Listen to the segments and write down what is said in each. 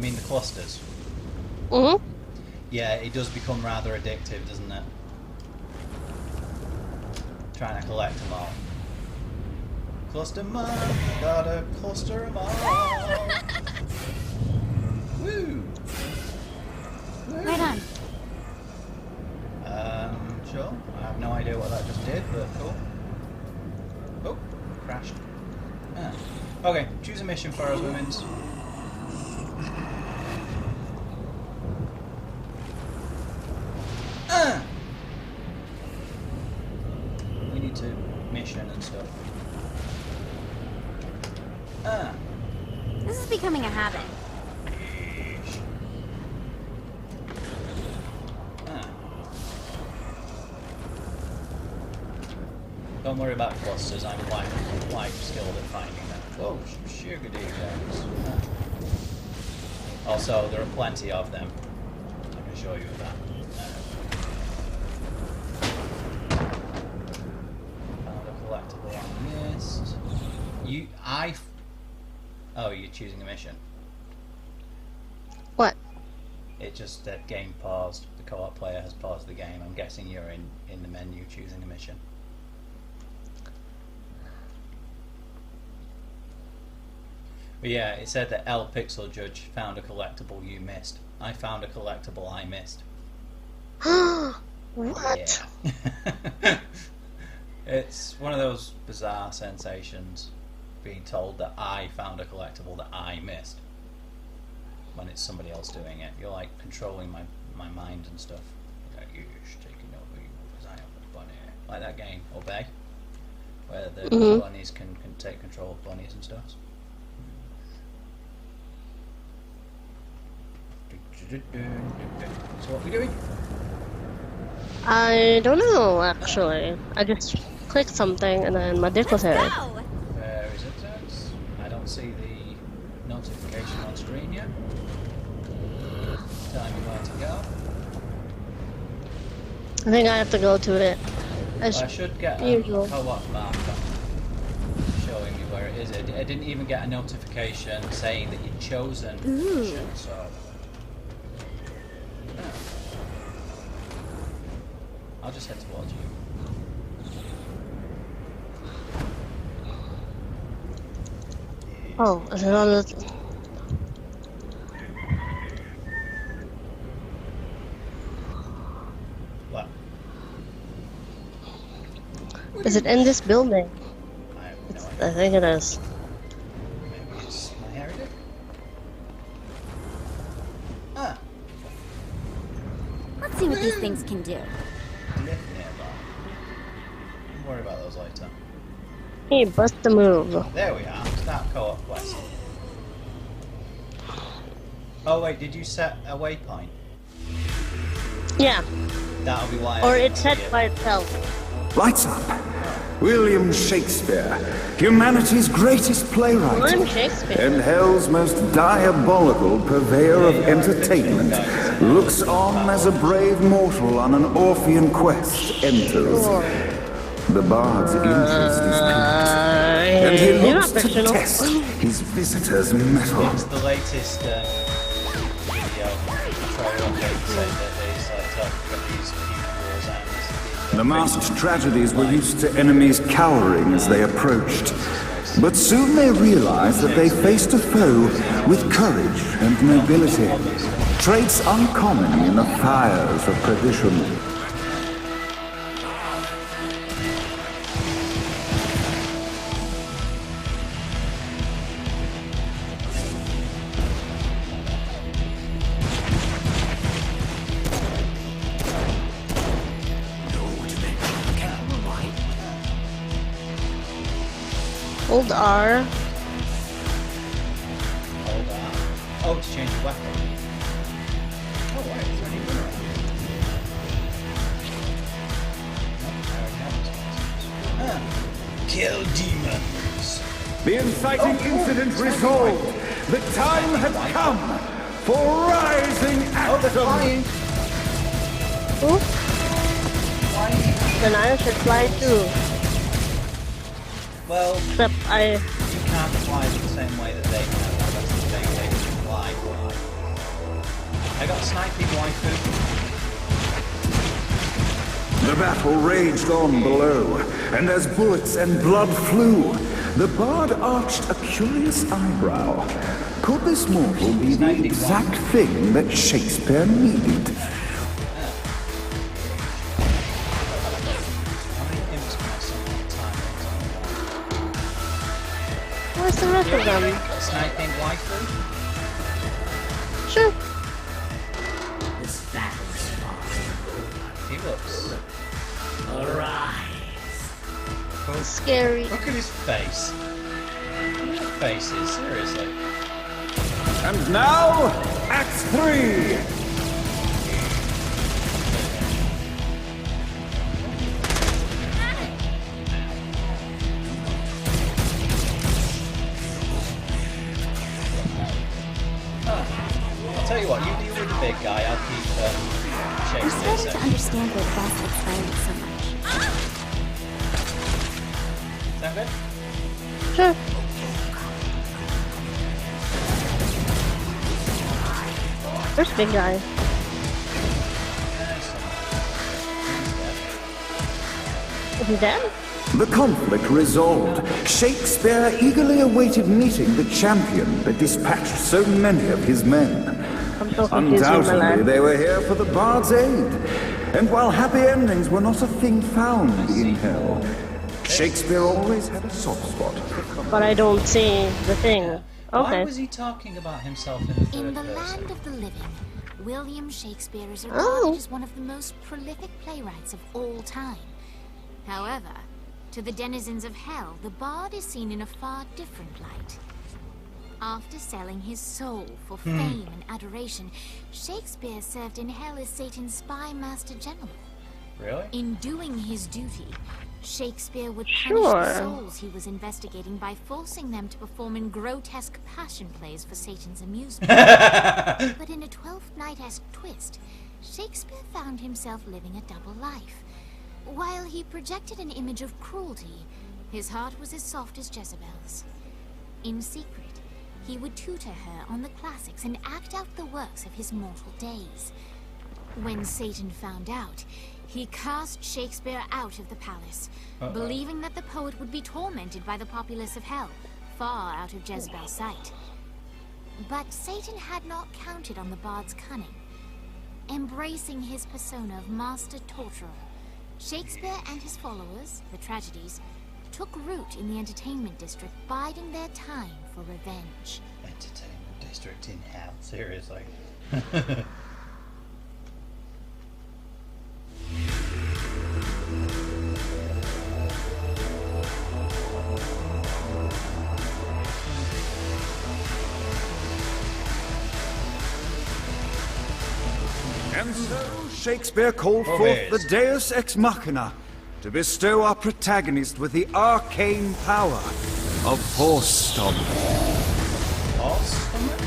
mean the clusters? Mm-hmm. Yeah, it does become rather addictive, doesn't it? Trying to collect them all. Cluster 'em up, gotta cluster 'em all. Woo! Woo! Right on. Sure. I have no idea what that just did, but cool. Oh, crashed. Ah. Okay, choose a mission for us, women's. We need to mission and stuff. This is becoming a habit. Don't worry about clusters, I'm quite skilled at finding them. Oh, sugar guys. Also, there are plenty of them. I can show you that. Found a collectible I missed. Oh, you're choosing a mission. What? It just said game paused. The co-op player has paused the game. I'm guessing you're in the menu choosing a mission. But yeah, it said that L Pixel Judge found a collectible you missed. I found a collectible I missed. What? Yeah. It's one of those bizarre sensations, being told that I found a collectible that I missed. When it's somebody else doing it. You're like controlling my mind and stuff. Like, you're taking over you because I am the bunny. Like that game, Obey. Where the bunnies can take control of bunnies and stuff. So what are we doing? I don't know, actually. I just clicked something and then my dick was hairy. Where is it? I don't see the notification on screen yet. Telling me where to go. I think I have to go to it. I should get a usual. co-op map showing me where it is. I didn't even get a notification saying that you'd chosen mission, so... I'll just head towards you. Oh, is it on the... What? Is it in this building? I have no idea. I think it is. Maybe it's my heritage? Ah! Let's see what these things can do. Glyph nearby. Don't worry about those later. Hey, bust the move. There we are. Start co-op quest. Oh wait, did you set a waypoint? Yeah, That'll be why. or I it didn't set see it. by itself. Lights up. William Shakespeare, humanity's greatest playwright, William Shakespeare. and hell's most diabolical purveyor of entertainment, looks on as a brave mortal on an Orphean quest enters. The bard's interest is piqued, and he You're looks not to fictional. test his visitor's mettle. It's the latest video trailer update saying that these got these huge wars and The masked tragedies were used to enemies cowering as they approached. But soon they realized that they faced a foe with courage and nobility, traits uncommon in the fires of perdition. Hold R. Hold on. Oh, to change the weapon. Oh, right, is there any winner on here? No, I already have this one. Kill demons. The inciting incident resolved. The time had come for rising Oh, they're action. flying. Ooh, Flying. then I should fly too. Well, Except I... you can't fly the same way that they can. That's the thing. They can fly. I got sniping waifu. The battle raged on below, and as bullets and blood flew, the bard arched a curious eyebrow. Could this mortal be the exact thing that Shakespeare needed? Where's the rest of them? Sniping waifu? Sure. He looks Scary. Look at his face. Look at faces, seriously. And now, Act 3! I'll tell you what, you deal with the big guy, I'll keep I'm Shakespeare starting to safe. understand why the boss likes violence so much. Sound good? Sure. Where's big guy? Is he dead? The conflict resolved. Shakespeare eagerly awaited meeting the champion that dispatched so many of his men. I'm so confused with my Undoubtedly, life. they were here for the bard's aid. And while happy endings were not a thing found in hell, Shakespeare always had a soft spot. But I don't see the thing. Why Okay. was he talking about himself in the third In the person? land of the living, William Shakespeare is Oh. regarded as one of the most prolific playwrights of all time. However, to the denizens of hell, the bard is seen in a far different light. After selling his soul for fame and adoration, Shakespeare served in hell as Satan's spy master general. Really? In doing his duty, Shakespeare would punish Sure. the souls he was investigating by forcing them to perform in grotesque passion plays for Satan's amusement. But in a Twelfth Night-esque twist, Shakespeare found himself living a double life. While he projected an image of cruelty, his heart was as soft as Jezebel's. In secret, he would tutor her on the classics and act out the works of his mortal days. When Satan found out, he cast Shakespeare out of the palace, believing that the poet would be tormented by the populace of hell, far out of Jezebel's sight. But Satan had not counted on the bard's cunning. Embracing his persona of master torturer, Shakespeare and his followers, the tragedies, took root in the entertainment district, biding their time for revenge. Entertainment district in hell, seriously. And so Shakespeare called Oh, forth yes. the Deus Ex Machina to bestow our protagonist with the arcane power of Horse Stomp. Horse stomach?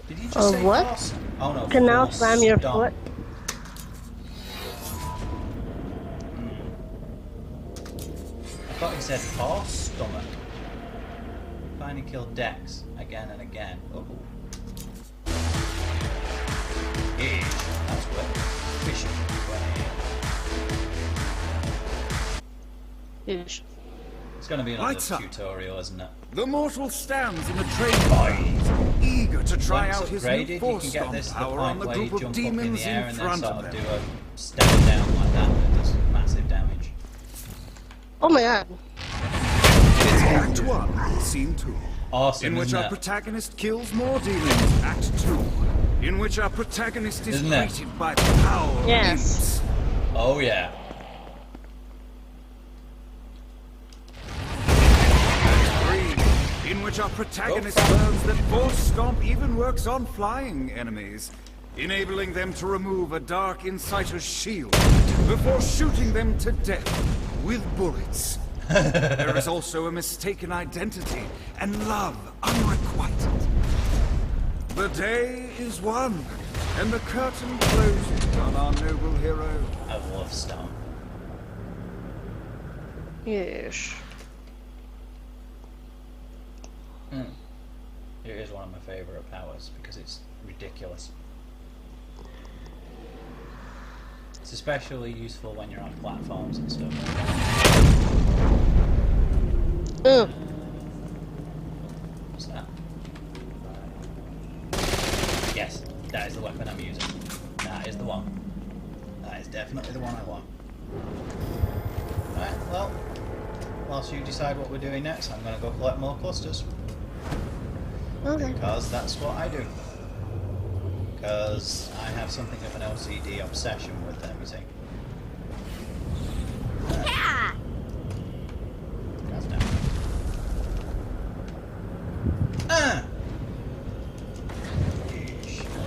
Did you just say what? horse? Oh no. You can now horse slam your stomp. foot. I thought he said horse stomach. Finally killed Dex again and again. Oh. Yeah, that's what Bishop Huge. It's going to be another Lights up. tutorial, isn't it? The mortal stands in the train line, eager to try Once out his upgraded, new you Force can get Stomp this to the power on point the where you group of jump up in demons the air in and then front sort of of them. do a step down like that and it does massive damage. Oh my god. It's Act 1, Scene 2. Awesome, In which isn't our it? protagonist kills more demons, Act 2. In which our protagonist is Isn't it? greeted by the power of Yes. imps. Oh yeah. Act 3, in which our protagonist learns that Force Stomp even works on flying enemies, enabling them to remove a Dark Inciter's shield before shooting them to death with bullets. There is also a mistaken identity and love unrequited. The day is won, and the curtain closes on our noble hero. I love Stomp. Yes. Here It is one of my favourite powers because it's ridiculous. It's especially useful when you're on platforms and stuff. What's that? Yes, that is the weapon I'm using. That is the one. That is definitely the one I want. Right, well, whilst you decide what we're doing next, I'm going to go collect more clusters. Okay. Because that's what I do. Because I have something of an OCD obsession with them, you see. Yeah! That's down.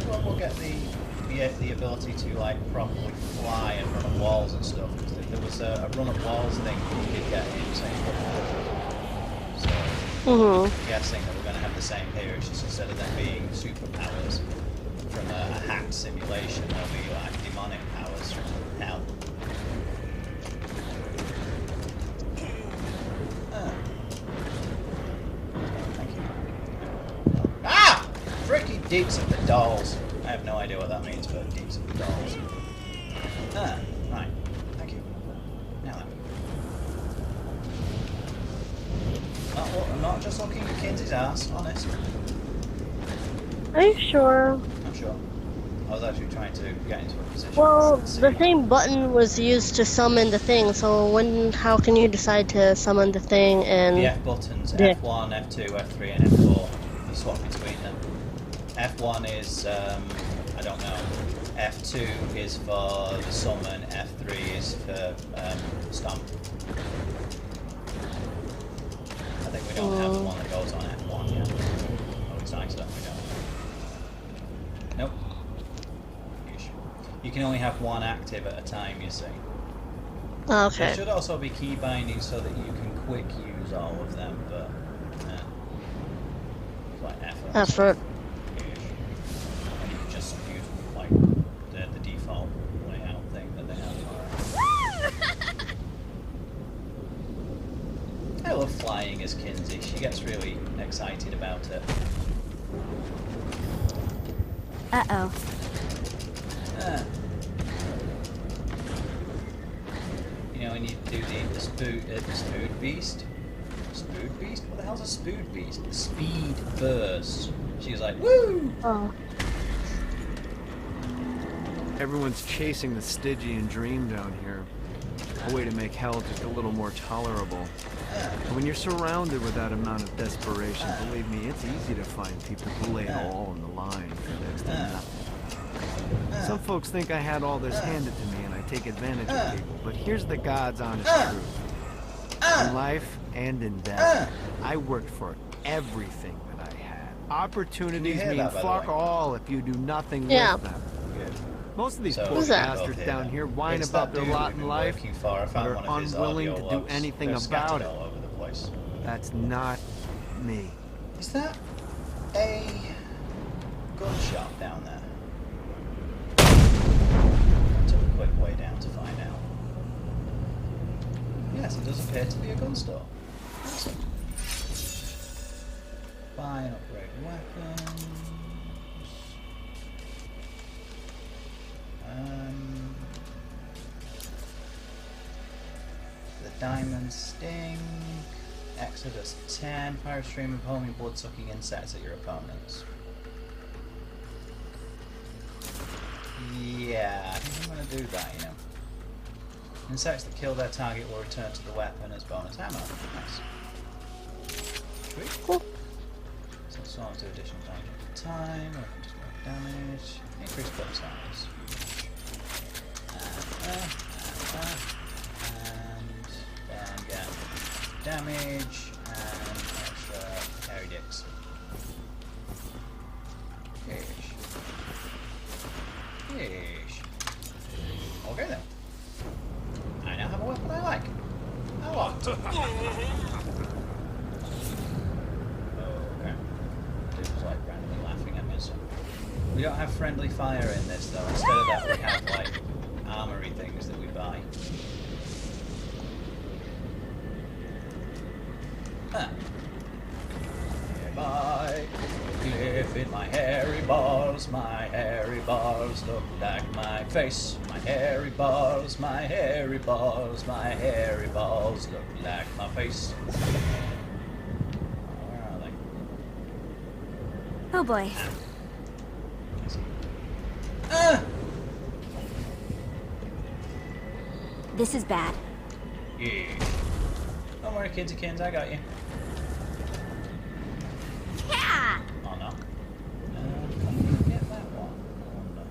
Well, we'll get the ability to like properly fly and run up walls and stuff. Because there was a run up walls thing you did get in Saints. So I'm guessing that we're going to have the same here. It's just instead of them being superpowers from a hacked simulation, they'll be like demonic powers from hell. Thank you. Ah! Freaking deeps of the dolls. I have no idea what that means, but deeps of the dolls. Right. Thank you. Now then. I'm not just looking at Kinsey's ass, honest. Are you sure? I'm sure. I was actually trying to get into a position. Well, to see. the same button was used to summon the thing, so how can you decide to summon the thing and... The F buttons, Yeah. F1, F2, F3 and F4. You swap between them. F1 is, I don't know. F2 is for the summon, F3 is for stomp. I think we don't have the one that goes on F1 yet. Oh, it's nice that we don't. Nope. You can only have one active at a time, you see. There Okay. should also be key binding so that you can quick use all of them, but like Effort. And you can just use like the default layout thing that they have. I love flying as Kinzie. She gets really excited about it. Uh-oh. You know, when you do the spood beast? Spood beast? What the hell's a spood beast? The speed burst. She was like, woo! Oh. Everyone's chasing the Stygian dream down here. A way to make hell just a little more tolerable. And when you're surrounded with that amount of desperation, believe me, it's easy to find people who lay it all on the line for next to nothing. Some folks think I had all this handed to me and I take advantage of people, but here's the God's honest truth. In life and in death, I worked for everything that I had. Opportunities hear mean that, by the fuck way? all if you do nothing Yeah. with them. Good. Most of these So, poor Who's that? bastards down here whine It's about that their dude lot we've in been life, working for. I but found are one of his unwilling audio to do logs. anything They're about scattered it. all over the place. That's not me. Is that a gunshot down there? I took a quick way down to find out. Yes, it does appear to be a gun store. Awesome. Buy and upgrade weapons. The Diamond Sting. Exodus 10. Fire stream of homing blood-sucking insects at your opponents. Yeah, I think I'm going to do that, you know. Insects that kill their target will return to the weapon as bonus ammo. Nice. Sweet. Cool. So it's on to additional damage at time, weapon does more damage, increase clip size. And then get damage and extra carry dicks. Yeesh. Yeesh. Okay then. I now have a weapon I like. A lot. Okay. Dude's like randomly laughing at me. So. We don't have friendly fire in this though. Instead of that we have like armory things that we buy. Huh. Okay, bye. cliff in my hairy balls. My hairy balls look like my face. My hairy balls, my hairy balls, my hairy balls look like my face. Where are they? Oh boy. Ah! This is bad. Yeah. Don't worry, Kinzie, I got you. Yeah! Oh no. Can you get that one? Oh no.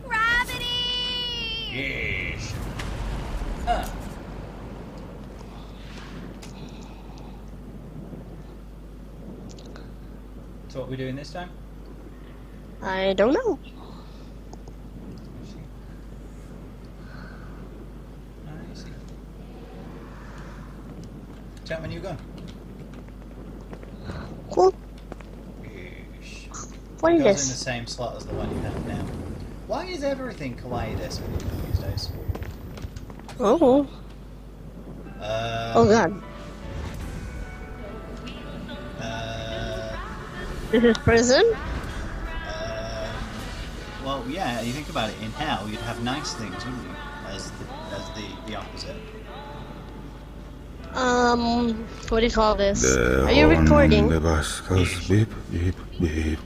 Gravity! Yes. Ah. So what are we doing this time? I don't know. I see. Tell me when you go. Cool. Yes. What is Goes in the this? same slot as the one you have now. Why is everything kaleidoscope these days? Oh. Oh god. This is prison? Well, yeah, you think about it, in hell you'd have nice things, wouldn't you? As the opposite. What do you call this? Are you recording? Beep, beep, beep, beep,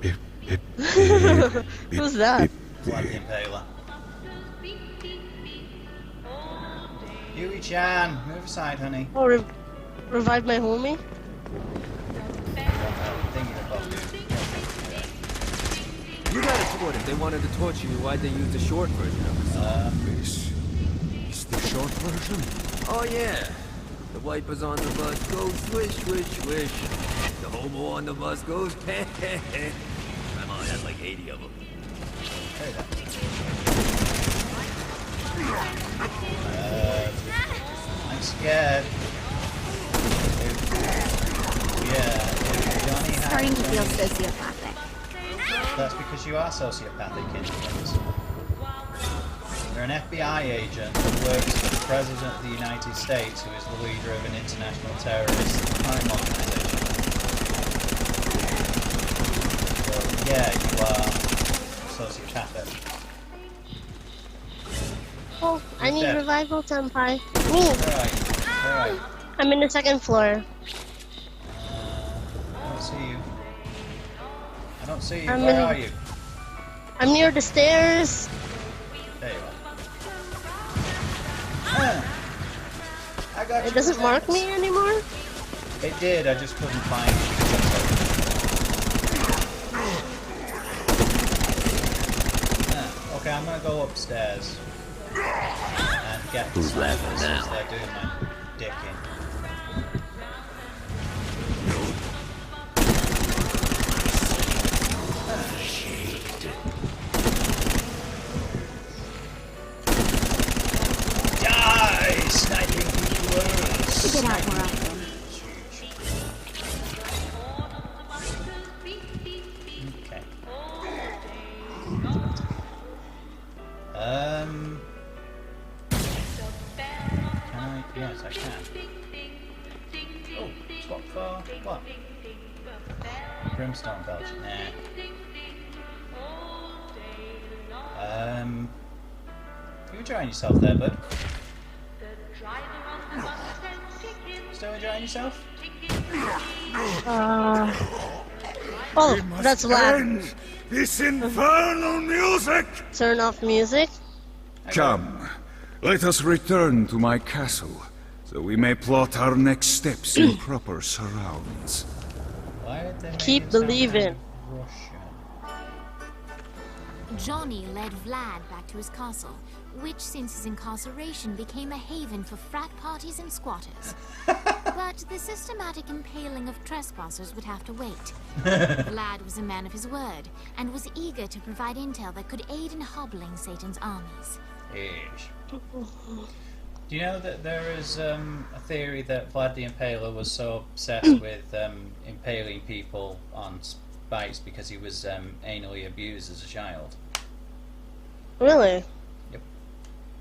beep, Who's that? Vlad the Impaler. Yui-chan, move aside, honey. Oh, revive my homie? Thinking about you. You got a torch. If they wanted to torture you, why'd they use the short version of the song? This is the short version. Oh yeah. The wipers on the bus go swish, swish, swish. The hobo on the bus goes heh heh heh. My mom has like 80 of them. Hey there. I'm scared. Johnny has Starting to feel any- sociopathic. That's because you are sociopathic, Kinzie. You're an FBI agent that works for the President of the United States, who is the leader of an international terrorist crime organization. So, yeah, you are sociopathic. Oh, I need dead. revival, senpai. Me! Alright. I'm in the second floor. I don't see you. I don't see you. I'm Where in- are you? I'm near the stairs. There you are. Ah, I got you. It doesn't mark me anymore? It did, I just couldn't find you. Okay, I'm gonna go upstairs and get Who's laughing now? They're doing my dick in. Die, sniping viewers! To get out more often. Okay. Can I? Yes, I can. Oh, swap for what? Brimstone Belch. Nah. You enjoying yourself there, bud? Still enjoying yourself? Oh, that's loud. End this infernal music! Turn off music. Come, let us return to my castle, so we may plot our next steps in proper surrounds. Why did they make Keep it sound believing. Russian? Johnny led Vlad back to his castle, which since his incarceration became a haven for frat parties and squatters. But the systematic impaling of trespassers would have to wait. Vlad was a man of his word, and was eager to provide intel that could aid in hobbling Satan's armies. Ish. Do you know that there is a theory that Vlad the Impaler was so obsessed with impaling people on spikes because he was anally abused as a child? Really?